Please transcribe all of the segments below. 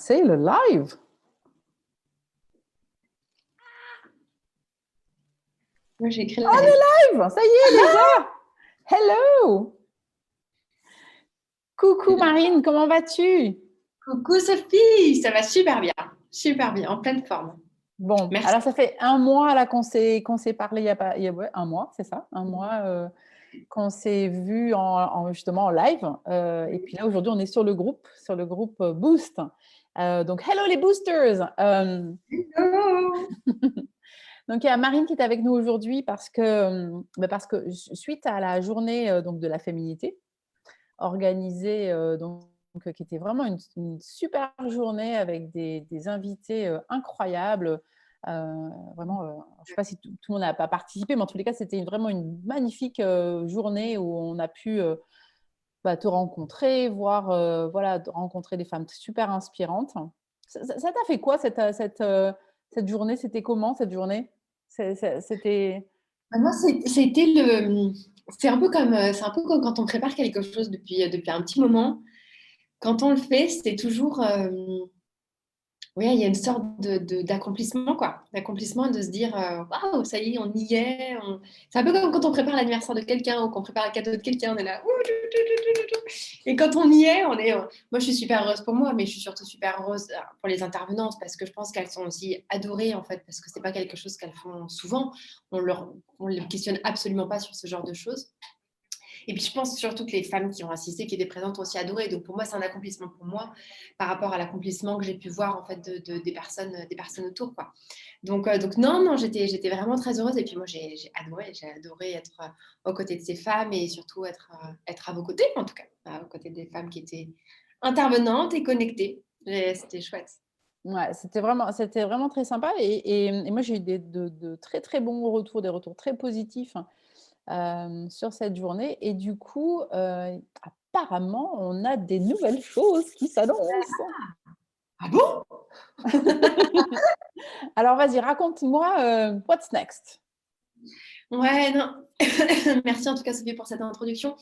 C'est le live. Moi, j'ai écrit le On est live. Ça y est, déjà. Hello. Coucou Marine, comment vas-tu? Coucou Sophie, ça va super bien, en pleine forme. Bon, Merci. alors ça fait un mois là qu'on s'est parlé, ouais, un mois, c'est ça, un mois qu'on s'est vu justement en live. Et puis là, aujourd'hui, on est sur le groupe Boost. Donc, hello les boosters. Hello. Donc, il y a Marine qui est avec nous aujourd'hui parce que suite à la journée donc, de la féminité, organisée, qui était vraiment une super journée avec des invités incroyables. Vraiment, je ne sais pas si tout le monde n'a pas participé, mais en tous les cas, c'était vraiment une magnifique journée où on a pu te rencontrer, voir, voilà, rencontrer des femmes super inspirantes. Ça t'a fait quoi cette journée? C'était comment cette journée? C'était… Moi, c'est un peu comme quand on prépare quelque chose depuis un petit moment. Quand on le fait, c'est toujours, oui, il y a une sorte d'accomplissement, quoi. D'accomplissement, de se dire, waouh, ça y est, on y est. C'est un peu comme quand on prépare l'anniversaire de quelqu'un ou qu'on prépare le cadeau de quelqu'un, on est là. Ouh, et quand on y est, moi, je suis super heureuse pour moi, mais je suis surtout super heureuse pour les intervenantes parce que je pense qu'elles sont aussi adorées, en fait, parce que c'est pas quelque chose qu'elles font souvent. On les questionne absolument pas sur ce genre de choses. Et puis, je pense surtout que les femmes qui ont assisté, qui étaient présentes, ont aussi adoré. Donc, pour moi, c'est un accomplissement pour moi par rapport à l'accomplissement que j'ai pu voir en fait des personnes autour, quoi. Donc non, j'étais vraiment très heureuse. Et puis moi, j'ai adoré être aux côtés de ces femmes et surtout être à vos côtés, en tout cas, aux côtés des femmes qui étaient intervenantes et connectées. C'était chouette. Ouais, c'était vraiment très sympa. Et moi, j'ai eu de très, très bons retours, des retours très positifs sur cette journée. Et du coup, apparemment, on a des nouvelles choses qui s'annoncent. Ah bon? Alors, vas-y, raconte-moi, what's next? Ouais, non. Merci en tout cas, Sophie, pour cette introduction.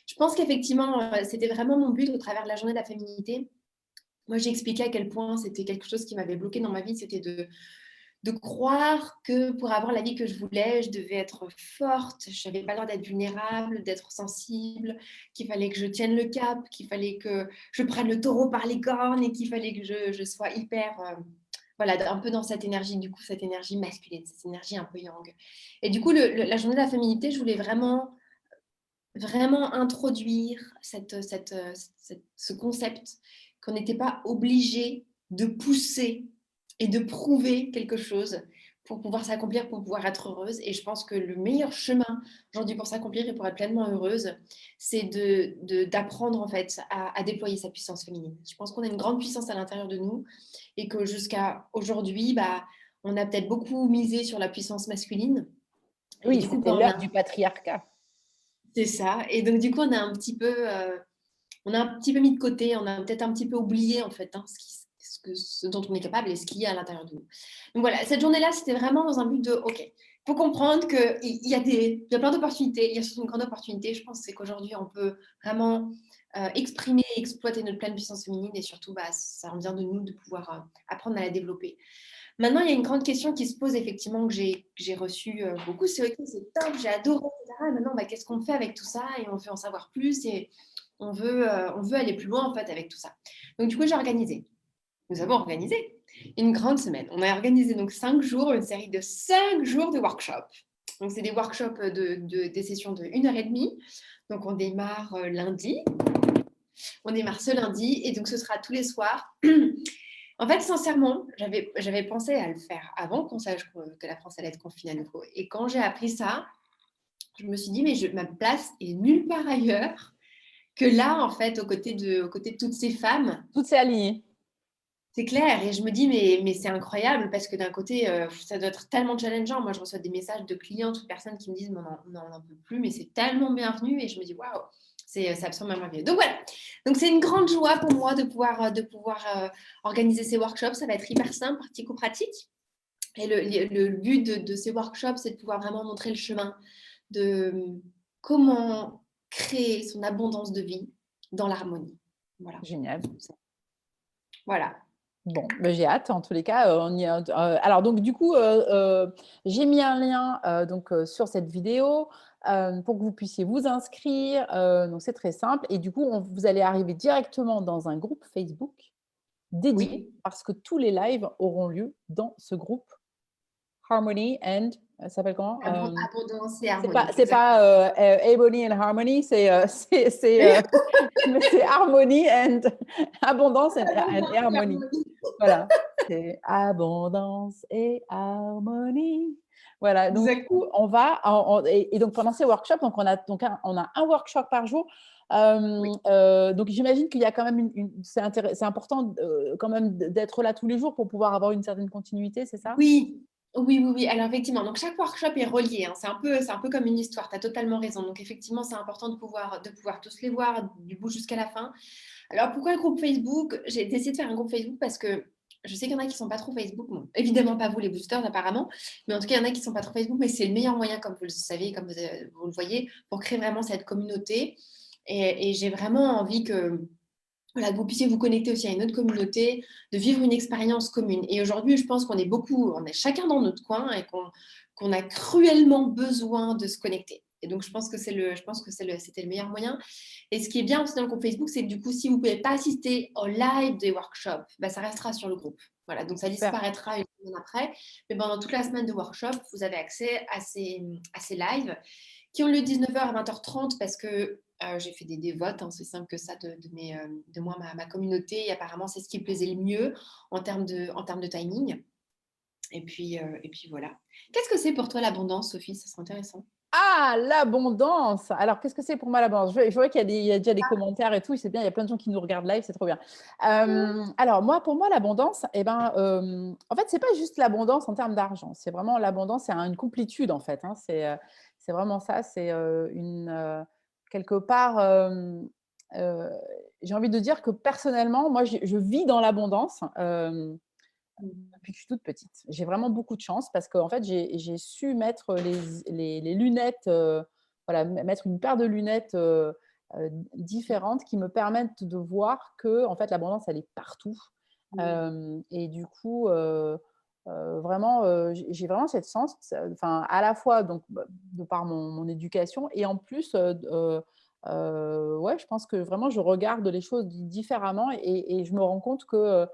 Je pense qu'effectivement, c'était vraiment mon but au travers de la journée de la féminité. Moi, j'ai expliqué à quel point c'était quelque chose qui m'avait bloqué dans ma vie, c'était de croire que pour avoir la vie que je voulais, je devais être forte, je n'avais pas le droit d'être vulnérable, d'être sensible, qu'il fallait que je tienne le cap, qu'il fallait que je prenne le taureau par les cornes et qu'il fallait que je sois hyper, voilà, un peu dans cette énergie, du coup, cette énergie masculine, cette énergie un peu yang. Et du coup, la journée de la féminité, je voulais vraiment introduire ce concept qu'on n'était pas obligé de pousser et de prouver quelque chose pour pouvoir s'accomplir, pour pouvoir être heureuse. Et je pense que le meilleur chemin aujourd'hui pour s'accomplir et pour être pleinement heureuse, c'est d'apprendre en fait à déployer sa puissance féminine. Je pense qu'on a une grande puissance à l'intérieur de nous et que jusqu'à aujourd'hui, on a peut-être beaucoup misé sur la puissance masculine. Et Oui, du coup, c'était l'ère du patriarcat. c'est ça. Et donc, du coup, on a un petit peu mis de côté, on a peut-être un petit peu oublié, en fait, ce dont on est capable et ce qu'il y a à l'intérieur de nous. Donc, voilà, cette journée-là, c'était vraiment dans un but de, OK, il faut comprendre qu'il y a plein d'opportunités. Il y a surtout une grande opportunité. Je pense c'est qu'aujourd'hui, on peut vraiment exprimer et exploiter notre pleine puissance féminine et surtout, ça en vient de nous de pouvoir apprendre à la développer. Maintenant, il y a une grande question qui se pose effectivement que j'ai reçue beaucoup. C'est OK, c'est top, j'ai adoré, etc. Et maintenant, qu'est-ce qu'on fait avec tout ça? Et on veut en savoir plus et on veut aller plus loin en fait avec tout ça. Donc du coup, nous avons organisé une grande semaine. On a organisé donc 5 jours, une série de 5 jours de workshops. Donc c'est des workshops des sessions de 1h30. Donc on démarre lundi. On démarre ce lundi et donc ce sera tous les soirs. En fait, sincèrement, j'avais pensé à le faire avant qu'on sache que la France allait être confinée à nouveau. Et quand j'ai appris ça, je me suis dit, mais ma place est nulle part ailleurs que là, en fait, aux côtés de toutes ces femmes. Toutes ces alignées. C'est clair. Et je me dis, mais c'est incroyable parce que d'un côté, ça doit être tellement challengeant. Moi, je reçois des messages de clients, de personnes qui me disent, mais on n'en peut plus, mais c'est tellement bienvenu. Et je me dis, waouh, c'est absolument merveilleux. Donc voilà. Donc c'est une grande joie pour moi de pouvoir organiser ces workshops. Ça va être hyper simple, pratico-pratique. Et le but de ces workshops, c'est de pouvoir vraiment montrer le chemin de comment créer son abondance de vie dans l'harmonie. Voilà. Génial. Voilà. Bon, ben, j'ai hâte en tous les cas, alors donc du coup, j'ai mis un lien, sur cette vidéo, pour que vous puissiez vous inscrire, donc c'est très simple et du coup, vous allez arriver directement dans un groupe Facebook dédié Oui, parce que tous les lives auront lieu dans ce groupe Harmony and ça s'appelle comment? abondance et C'est pas harmonie, c'est exactement. pas, Ebony and Harmony, c'est Harmony and abondance et Abondance et harmonie. harmonie. Voilà, c'est abondance et harmonie. Voilà, donc du coup, Exactement. on va et donc pendant ces workshops, donc on a un workshop par jour. Oui. Donc j'imagine qu'il y a quand même c'est important, quand même d'être là tous les jours pour pouvoir avoir une certaine continuité, c'est ça? Oui, oui, oui, oui. Alors effectivement, donc chaque workshop est relié, hein. C'est un peu comme une histoire, tu as totalement raison. Donc effectivement, c'est important de pouvoir tous les voir du bout jusqu'à la fin. Alors pourquoi le groupe Facebook? J'ai décidé de faire un groupe Facebook parce que je sais qu'il y en a qui sont pas trop Facebook. Bon, évidemment pas vous les boosters apparemment, mais en tout cas il y en a qui sont pas trop Facebook, mais c'est le meilleur moyen, comme vous le savez, comme vous le voyez, pour créer vraiment cette communauté. Et j'ai vraiment envie que voilà, que vous puissiez vous connecter aussi à une autre communauté, de vivre une expérience commune. Et aujourd'hui, je pense qu'on est beaucoup, on est chacun dans notre coin et qu'on a cruellement besoin de se connecter. Et donc, je pense que c'était le meilleur moyen. Et ce qui est bien aussi dans le groupe Facebook, c'est que du coup, si vous ne pouvez pas assister au live des workshops, bah, ça restera sur le groupe. Voilà, donc ça Super. disparaîtra une semaine après. Mais pendant toute la semaine de workshop, vous avez accès à ces lives qui ont lieu 19h à 20h30 parce que j'ai fait des votes, hein, c'est simple que ça, de moi, ma communauté. Et apparemment, c'est ce qui me plaisait le mieux en termes de timing. Et puis voilà. Qu'est-ce que c'est pour toi l'abondance, Sophie? Ça serait intéressant. Ah, l'abondance! Alors, qu'est-ce que c'est pour moi l'abondance? Je vois qu'il y a déjà des commentaires et tout, et c'est bien, il y a plein de gens qui nous regardent live, c'est trop bien. Alors moi, pour moi, l'abondance, eh ben, en fait, c'est pas juste l'abondance en termes d'argent, c'est vraiment l'abondance, c'est une complétude en fait, hein. C'est vraiment ça, c'est, quelque part, heu, j'ai envie de dire que personnellement, moi, je vis dans l'abondance, depuis que je suis toute petite. J'ai vraiment beaucoup de chance parce qu'en fait, j'ai su mettre les lunettes, voilà, mettre une paire de lunettes différentes qui me permettent de voir que en fait, l'abondance, elle est partout. Et du coup, vraiment, j'ai vraiment cette chance, enfin, à la fois donc, de par mon éducation et en plus, ouais, je pense que vraiment, je regarde les choses différemment et je me rends compte que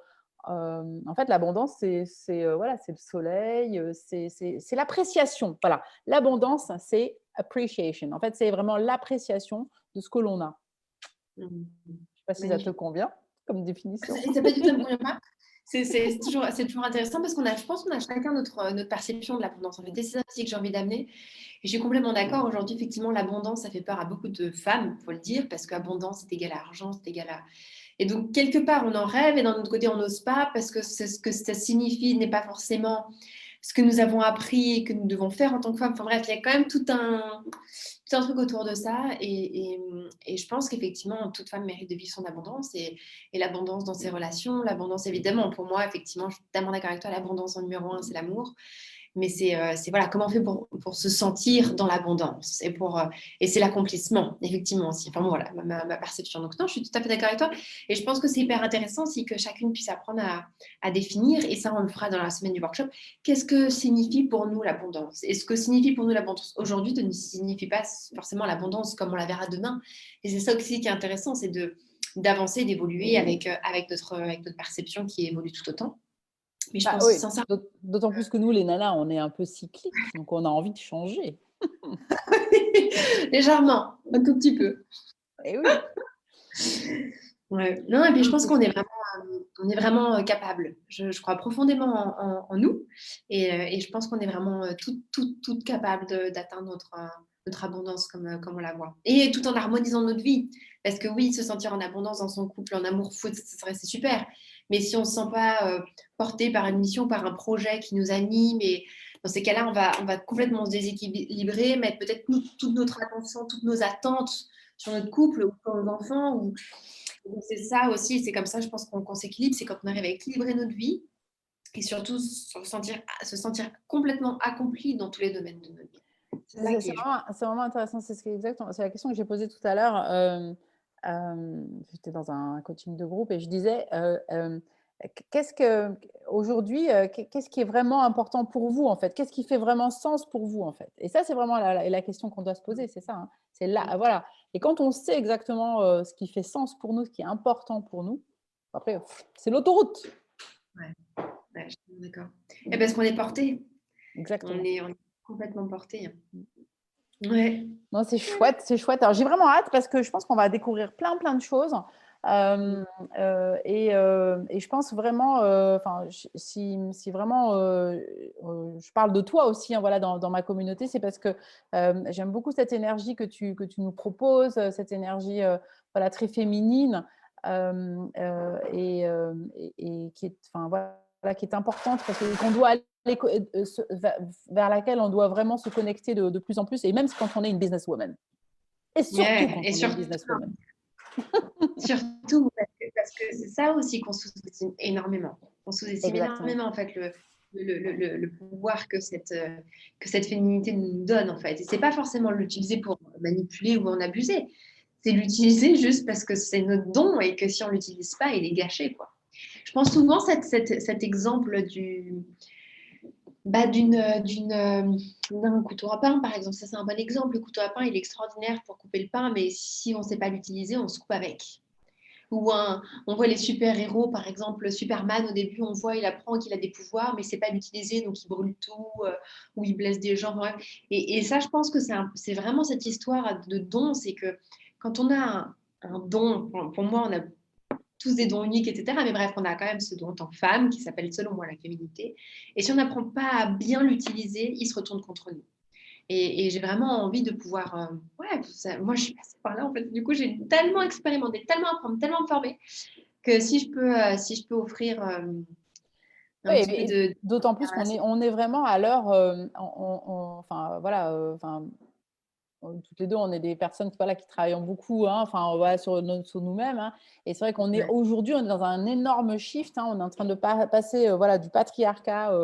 en fait, l'abondance, voilà, c'est le soleil, c'est l'appréciation. Voilà, l'abondance, c'est appreciation. En fait, c'est vraiment l'appréciation de ce que l'on a. Mhm. Je ne sais pas si ça te Magnifique. convient comme définition. Et ça pas du tout, ça me convient pas. C'est toujours intéressant parce je pense qu'on a chacun notre perception de l'abondance. En fait, et c'est ça aussi que j'ai envie d'amener. Et je suis complètement d'accord. Aujourd'hui, effectivement, l'abondance, ça fait peur à beaucoup de femmes, il faut le dire, parce qu'abondance, c'est égal à argent, c'est égal à. Et donc, quelque part, on en rêve et d'un autre côté, on n'ose pas parce que c'est ce que ça signifie n'est pas forcément ce que nous avons appris et que nous devons faire en tant que femmes. Enfin bref, il y a quand même tout un truc autour de ça. Et je pense qu'effectivement, toute femme mérite de vivre son abondance et l'abondance dans ses relations. L'abondance, évidemment, pour moi, effectivement, je suis tellement d'accord avec toi, l'abondance en numéro un, c'est l'amour. Mais c'est voilà, comment on fait pour se sentir dans l'abondance et c'est l'accomplissement, effectivement aussi. Enfin bon, voilà, ma perception. Donc non, je suis tout à fait d'accord avec toi. Et je pense que c'est hyper intéressant aussi que chacune puisse apprendre à définir, et ça on le fera dans la semaine du workshop, qu'est-ce que signifie pour nous l'abondance. Et ce que signifie pour nous l'abondance aujourd'hui ne signifie pas forcément l'abondance comme on la verra demain. Et c'est ça aussi qui est intéressant, c'est d'avancer, d'évoluer avec notre perception qui évolue tout autant. Mais je Bah, pense oui, sincèrement. d'autant plus que nous, les nanas, on est un peu cycliques, donc on a envie de changer. Légèrement, un tout petit peu. Et oui, Ouais. Non, et puis je il pense faut qu'on est changer. vraiment, capable. Je crois profondément en nous et je pense qu'on est vraiment toutes capables d'atteindre notre abondance comme on la voit. Et tout en harmonisant notre vie. Parce que oui, se sentir en abondance dans son couple, en amour fou, c'est super. Mais si on ne se sent pas porté par une mission, par un projet qui nous anime, et dans ces cas-là, on va complètement se déséquilibrer, mettre peut-être toute notre attention, toutes nos attentes sur notre couple ou sur nos enfants. Donc c'est ça aussi, c'est comme ça, je pense qu'on s'équilibre, c'est quand on arrive à équilibrer notre vie et surtout se sentir complètement accompli dans tous les domaines de notre vie. C'est ça qui est. C'est vraiment intéressant. Exactement, c'est la question que j'ai posée tout à l'heure. J'étais dans un coaching de groupe et je disais, qu'est-ce que aujourd'hui, qu'est-ce qui est vraiment important pour vous, en fait? Qu'est-ce qui fait vraiment sens pour vous, en fait? Et ça, c'est vraiment la question qu'on doit se poser, c'est ça, hein. C'est là, voilà. Et quand on sait exactement, ce qui fait sens pour nous, ce qui est important pour nous, après, c'est l'autoroute. Ouais, ouais, je suis d'accord. Et parce qu'on est porté, Exactement. on est complètement porté, hein. Ouais. Non, c'est chouette, c'est chouette. Alors, j'ai vraiment hâte parce que je pense qu'on va découvrir plein, plein de choses. Mmh. Et je pense vraiment, enfin, si vraiment je parle de toi aussi, hein, voilà, dans ma communauté, c'est parce que j'aime beaucoup cette énergie que tu nous proposes, cette énergie voilà, très féminine et qui est, enfin, voilà, qui est importante parce qu'on doit aller vers laquelle on doit vraiment se connecter de plus en plus, et même quand on est une businesswoman. Et surtout Ouais, quand et on est une surtout, businesswoman. surtout parce que c'est ça aussi qu'on sous-estime énormément. On sous-estime Exactement. énormément en fait le pouvoir que cette féminité nous donne en fait. Et c'est pas forcément l'utiliser pour manipuler ou en abuser. C'est l'utiliser juste parce que c'est notre don et que si on l'utilise pas, il est gâché quoi. Je pense souvent cet exemple d'un couteau à pain, par exemple. Ça, c'est un bon exemple. Le couteau à pain, il est extraordinaire pour couper le pain, mais si on ne sait pas l'utiliser, on se coupe avec. On voit les super-héros, par exemple, Superman, au début, on voit, il apprend qu'il a des pouvoirs, mais il ne sait pas l'utiliser, donc il brûle tout, ou il blesse des gens. Bref. Et ça, je pense que c'est vraiment cette histoire de don, c'est que quand on a un don, pour moi, on a tous des dons uniques, etc. Mais bref, on a quand même ce don en tant que femme, qui s'appelle selon moi la féminité. Et si on n'apprend pas à bien l'utiliser, il se retourne contre nous. Et j'ai vraiment envie de pouvoir. Ouais, moi, je suis passée par là, en fait. Du coup, j'ai tellement expérimenté, tellement apprendre, tellement me former, que si je peux offrir Oui, un petit peu et de d'autant plus qu'on préparation. est, on est vraiment à l'heure, enfin voilà, enfin, toutes les deux, on est des personnes voilà, qui travaillent beaucoup, hein, enfin, voilà, sur nous-mêmes, hein. Et c'est vrai qu'on est Ouais, aujourd'hui, on est dans un énorme shift, hein. On est en train de passer voilà, du patriarcat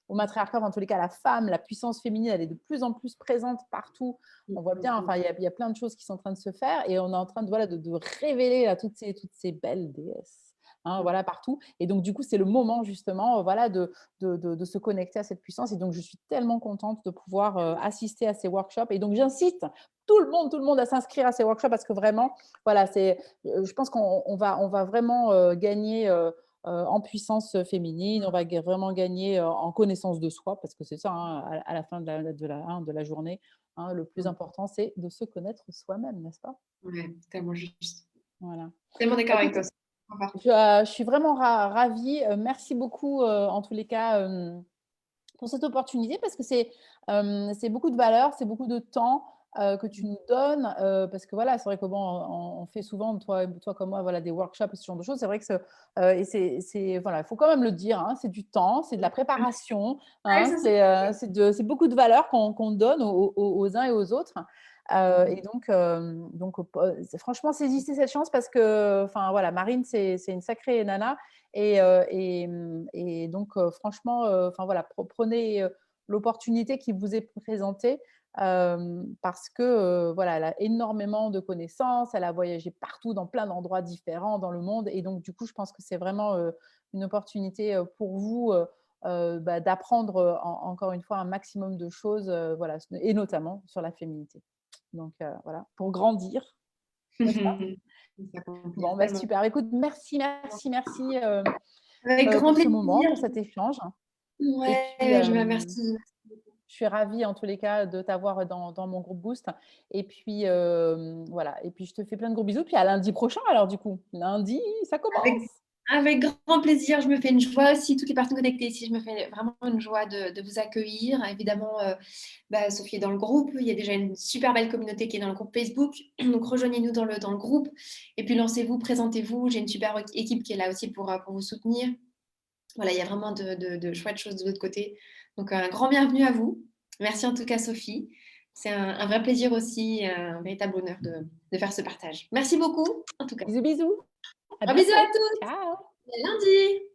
au matriarcat. Enfin, en tous les cas, la femme, la puissance féminine, elle est de plus en plus présente partout. On voit bien, enfin, il y a plein de choses qui sont en train de se faire, et on est en train de, voilà, de révéler là, toutes ces belles déesses, hein, voilà, partout. Et donc, du coup, c'est le moment justement voilà, de se connecter à cette puissance. Et donc, je suis tellement contente de pouvoir assister à ces workshops. Et donc, j'incite tout le monde à s'inscrire à ces workshops parce que vraiment, voilà, je pense qu'on va vraiment gagner en puissance féminine, on va vraiment gagner en connaissance de soi, parce que c'est ça, hein, à la fin de la journée, hein, le plus important, c'est de se connaître soi-même, n'est-ce pas? ouais, tellement juste. Voilà. Tellement Bah, d'accord avec écoute, toi. C'est sympa. je suis vraiment ravie. Merci beaucoup, en tous les cas, pour cette opportunité, parce que c'est beaucoup de valeur, c'est beaucoup de temps que tu nous donnes. Parce que voilà, c'est vrai que bon, on fait souvent, toi comme moi, voilà, des workshops, ce genre de choses. C'est vrai que et voilà, il faut quand même le dire, hein, c'est du temps, c'est de la préparation, Ouais, hein, ça, c'est beaucoup de valeur qu'on donne aux uns et aux autres. Et franchement, saisissez cette chance parce que, enfin voilà, Marine, c'est une sacrée nana. Et donc, franchement, enfin voilà, prenez l'opportunité qui vous est présentée parce que voilà, elle a énormément de connaissances, elle a voyagé partout dans plein d'endroits différents dans le monde. Et donc, du coup, je pense que c'est vraiment une opportunité pour vous bah, d'apprendre encore une fois un maximum de choses, voilà, et notamment sur la féminité. Donc, voilà, pour grandir, n'est-ce pas? ça complète Bon, bah, tellement. super. Écoute, merci, merci, merci. Avec grand Pour ce moment, plaisir. pour cet échange. Et puis, Ouais, je vous remercie. je suis ravie en tous les cas de t'avoir dans mon groupe Boost. Et puis, voilà. Et puis, je te fais plein de gros bisous. Puis à lundi prochain, alors du coup. Lundi, ça Avec, commence. avec grand plaisir, je me fais une joie aussi, toutes les personnes connectées ici, je me fais vraiment une joie de vous accueillir. Évidemment, Sophie est dans le groupe, il y a déjà une super belle communauté qui est dans le groupe Facebook, donc rejoignez-nous dans le groupe, et puis lancez-vous, présentez-vous, j'ai une super équipe qui est là aussi pour vous soutenir. Voilà, il y a vraiment de chouettes choses de l'autre côté. Donc, un grand bienvenue à vous. Merci en tout cas, Sophie. C'est un vrai plaisir aussi, un véritable honneur de faire ce partage. Merci beaucoup, en tout cas. Bisous, bisous. À Un bisou à bientôt. tous. Ciao. À lundi.